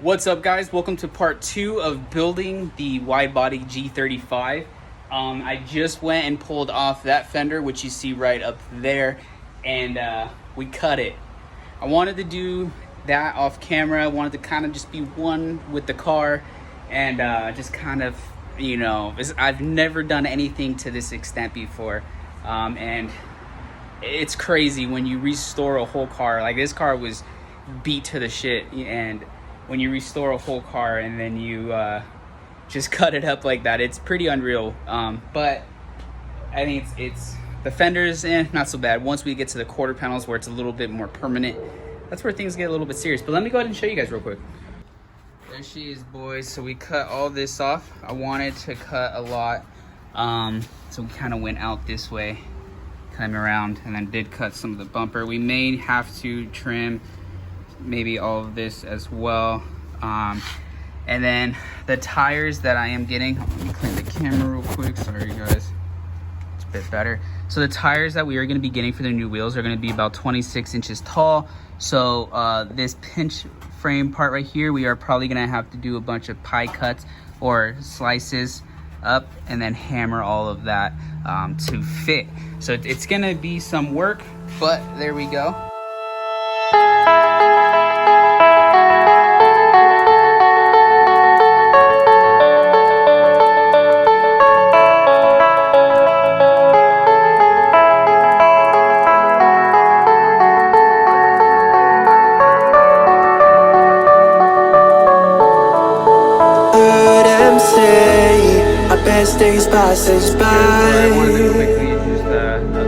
What's up, guys? Welcome to part 2 of building the widebody G35. I just went and pulled off that fender, which you see right up there, and we cut it. I wanted to do that off camera. I wanted to kind of just be one with the car and just kind of, you know, I've never done anything to this extent before, and it's crazy when you restore a whole car. Like, this car was beat to the shit, and when you restore a whole car and then you just cut it up like that, it's pretty unreal. But I think it's the fenders, not so bad. Once we get to the quarter panels where it's a little bit more permanent, that's where things get a little bit serious. But let me go ahead and show you guys real quick. There she is, boys. So we cut all this off. I wanted to cut a lot, so we kind of went out this way, came around, and then did cut some of the bumper. We may have to trim maybe all of this as well, and then the tires that I am getting, let me clean the camera real quick, sorry guys, it's a bit better. So the tires that we are going to be getting for the new wheels are going to be about 26 inches tall. So this pinch frame part right here, we are probably going to have to do a bunch of pie cuts or slices up and then hammer all of that to fit. So it's going to be some work, but there we go. Best days passes by,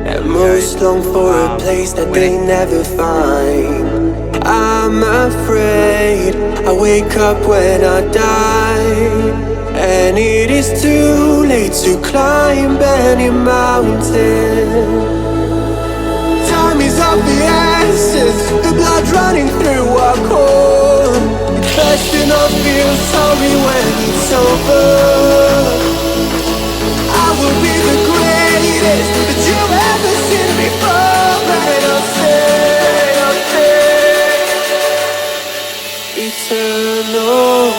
and most long for a place that they never find. I'm afraid I wake up when I die, and it is too late to climb any mountain. Time is of the essence, the blood running through our core. It's best to not feel sorry when it's over. I will be the greatest that you've ever seen before, and I'll say eternal.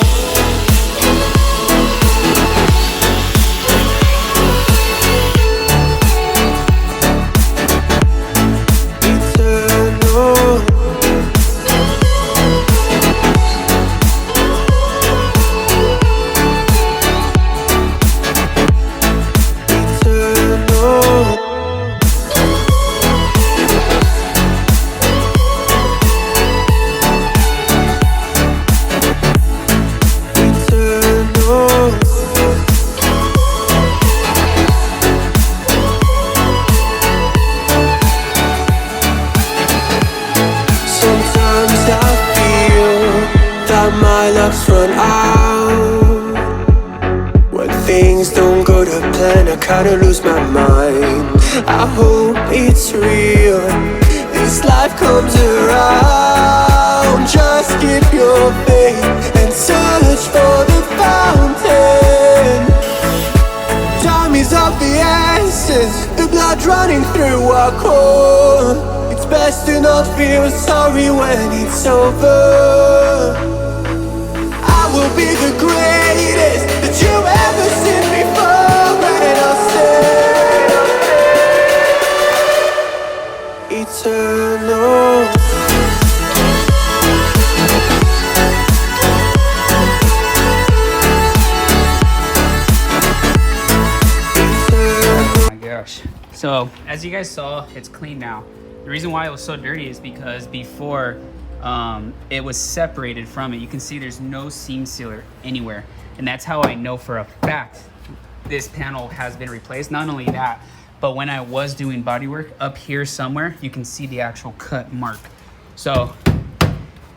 My luck's run out. When things don't go to plan, I kinda lose my mind. I hope it's real, this life comes around. Just keep your faith and search for the fountain. Time is of the essence, the blood running through our core. It's best to not feel sorry when it's over. Will be the greatest that you've ever seen before, and I'll say eternal. Oh my gosh. So as you guys saw, it's clean now. The reason why it was so dirty is because before it was separated from it. You can see there's no seam sealer anywhere, and that's how I know for a fact this panel has been replaced. Not only that, but when I was doing body work up here somewhere, you can see the actual cut mark. So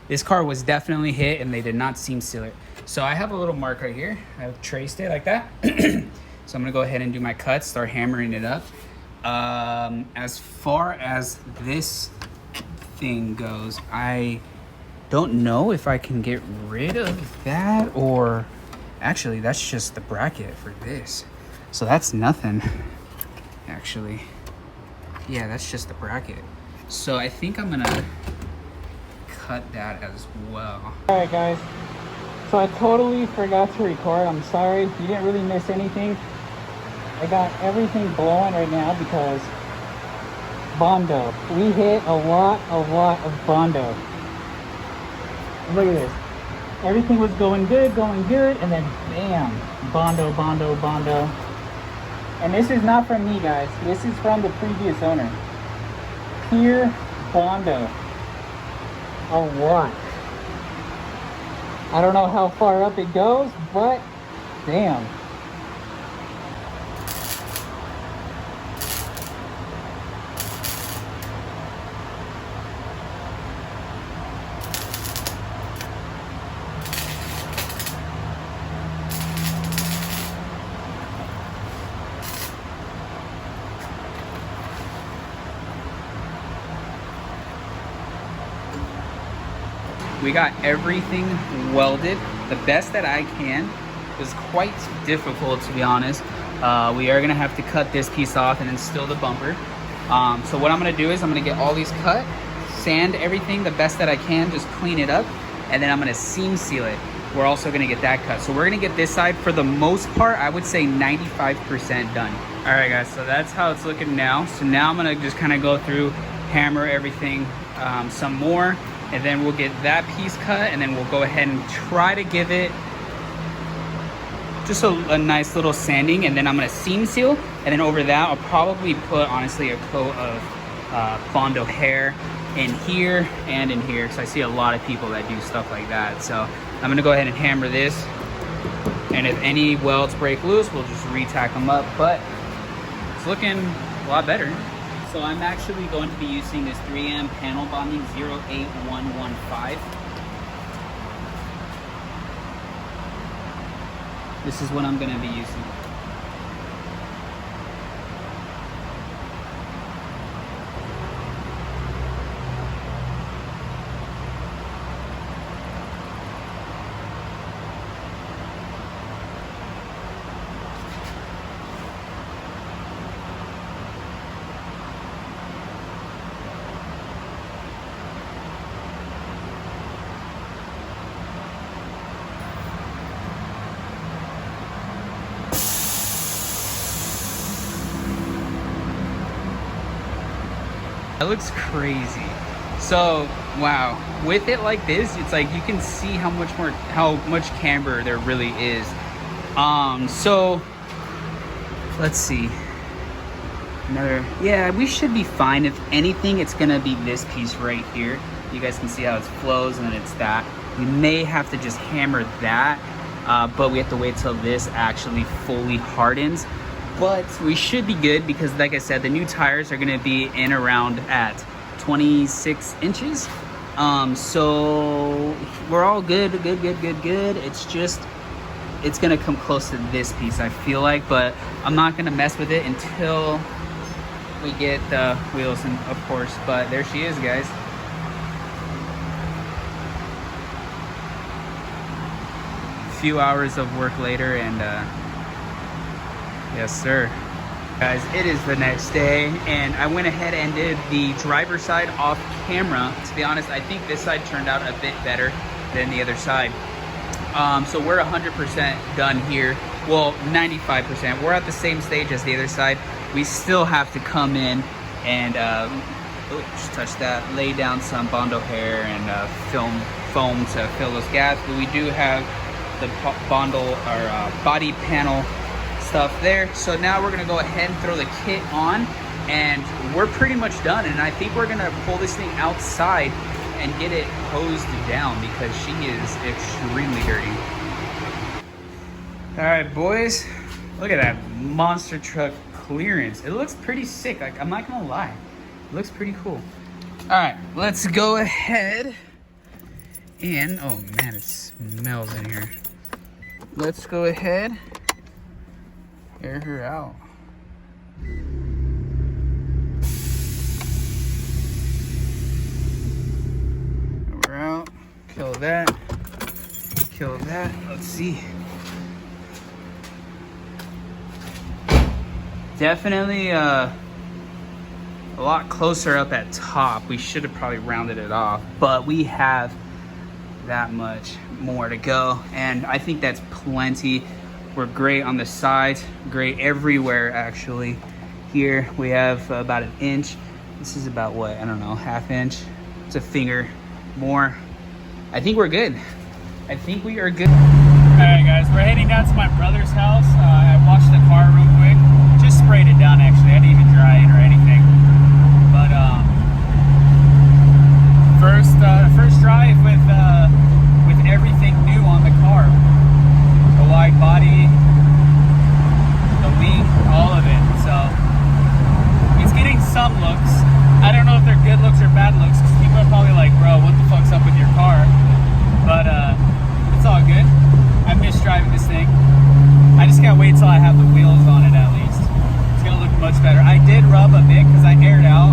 this car was definitely hit, and they did not seam seal it. So I have a little mark right here. I've traced it like that. So I'm gonna go ahead and do my cuts, start hammering it up. As far as this thing goes, I don't know if I can get rid of that, or actually that's just the bracket for this, so that's nothing actually. Yeah, that's just the bracket. So I think I'm gonna cut that as well. All right, guys, So I totally forgot to record. I'm sorry. You didn't really miss anything. I got everything blowing right now because Bondo. We hit a lot of Bondo. Look at this. Everything was going good, and then bam, Bondo. And this is not from me, guys. This is from the previous owner. Pure Bondo. A lot. I don't know how far up it goes, but damn. We got everything welded the best that I can. It was quite difficult, to be honest. We are gonna have to cut this piece off and instill the bumper. So what I'm gonna do is I'm gonna get all these cut, sand everything the best that I can, just clean it up, and then I'm gonna seam seal it. We're also gonna get that cut. So we're gonna get this side, for the most part, I would say 95% done. All right, guys, so that's how it's looking now. So now I'm gonna just kind of go through, hammer everything some more, and then we'll get that piece cut, and then we'll go ahead and try to give it just a nice little sanding, and then I'm gonna seam seal, and then over that I'll probably put, honestly, a coat of Bondo hair in here and in here, because I see a lot of people that do stuff like that. So I'm gonna go ahead and hammer this, and if any welds break loose, we'll just re-tack them up, but it's looking a lot better. So I'm actually going to be using this 3M panel bonding 08115. This is what I'm going to be using. That looks crazy. So wow, with it like this, it's like you can see how much camber there really is. So let's see. Yeah, we should be fine. If anything, it's gonna be this piece right here. You guys can see how it flows, and then it's that. We may have to just hammer that, but we have to wait till this actually fully hardens. But we should be good, because like I said, the new tires are gonna be in around at 26 inches. So we're all good. It's just, it's gonna come close to this piece, I feel like, but I'm not gonna mess with it until we get the wheels in, of course. But there she is, guys. A few hours of work later, and yes, sir. Guys, it is the next day, and I went ahead and did the driver's side off camera. To be honest, I think this side turned out a bit better than the other side. So we're 100% done here. Well, 95%. We're at the same stage as the other side. We still have to come in and, just touch that, lay down some Bondo hair and foam to fill those gaps. But we do have the Bondo, or body panel stuff there. So now we're gonna go ahead and throw the kit on, and we're pretty much done. And I think we're gonna pull this thing outside and get it hosed down, because she is extremely dirty. All right, boys, look at that monster truck clearance. It looks pretty sick. Like, I'm not gonna lie, it looks pretty cool. All right, let's go ahead and, oh man, it smells in here. Let's go ahead, air her out. We're out. Kill that. Kill that. Let's see. Definitely a lot closer up at top. We should have probably rounded it off, but we have that much more to go, and I think that's plenty. We're great on the sides, great everywhere actually. Here we have about an inch. This is about what, I don't know, half inch. It's a finger more. I think we're good. I think we are good. All right guys, we're heading down to my brother's house. I washed the car real quick. Just sprayed it down actually. I didn't even dry it or anything. But first drive with everything new on the car. The wide body, the wing, all of it. So it's getting some looks. I don't know if they're good looks or bad looks, because people are probably like, bro, what the fuck's up with your car? But it's all good. I miss driving this thing. I just can't wait till I have the wheels on it at least. It's gonna look much better. I did rub a bit because I aired out.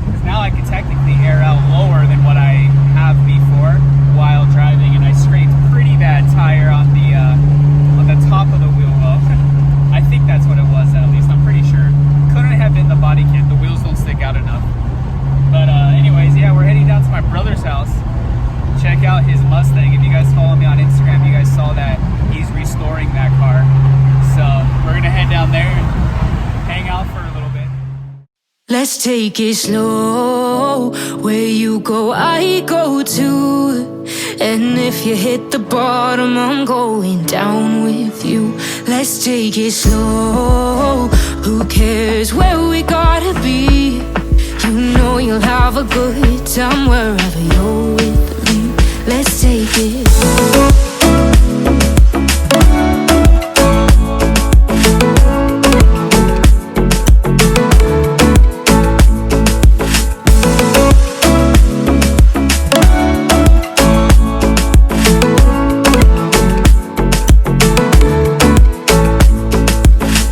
Because now I can technically air out lower than what I have before while driving, and I scraped pretty bad tire on the top of the wheel well. I think that's what it was at least. I'm pretty sure. Couldn't have been the body kit. The wheels don't stick out enough. But anyways, yeah, we're heading down to my brother's house. Check out his Mustang. If you guys follow me on Instagram, you guys saw that he's restoring that car. So we're gonna head down there and hang out for a little bit. Let's take it slow. Where you go, I go too. And if you hit the bottom, I'm going down with you. Let's take it slow. Who cares where we gotta be? You know you'll have a good time wherever you're with me. Let's take it.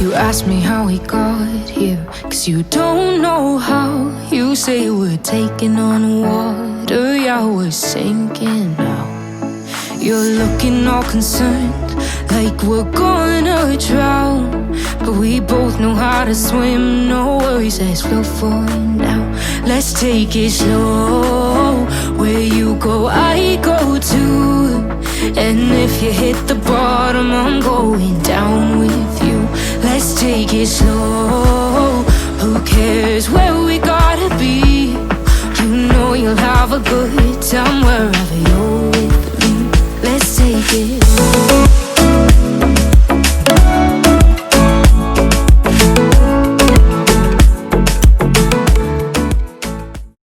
You ask me how we got here, 'cause you don't know how. You say we're taking on water, yeah, we're sinking now. You're looking all concerned, like we're gonna drown. But we both know how to swim, no worries as we'll find out. Let's take it slow. Where you go, I go too. And if you hit the bottom, I'm going down with you. Let's take it slow. Who cares where we gotta be? You know you'll have a good time wherever you're with me. Let's take it.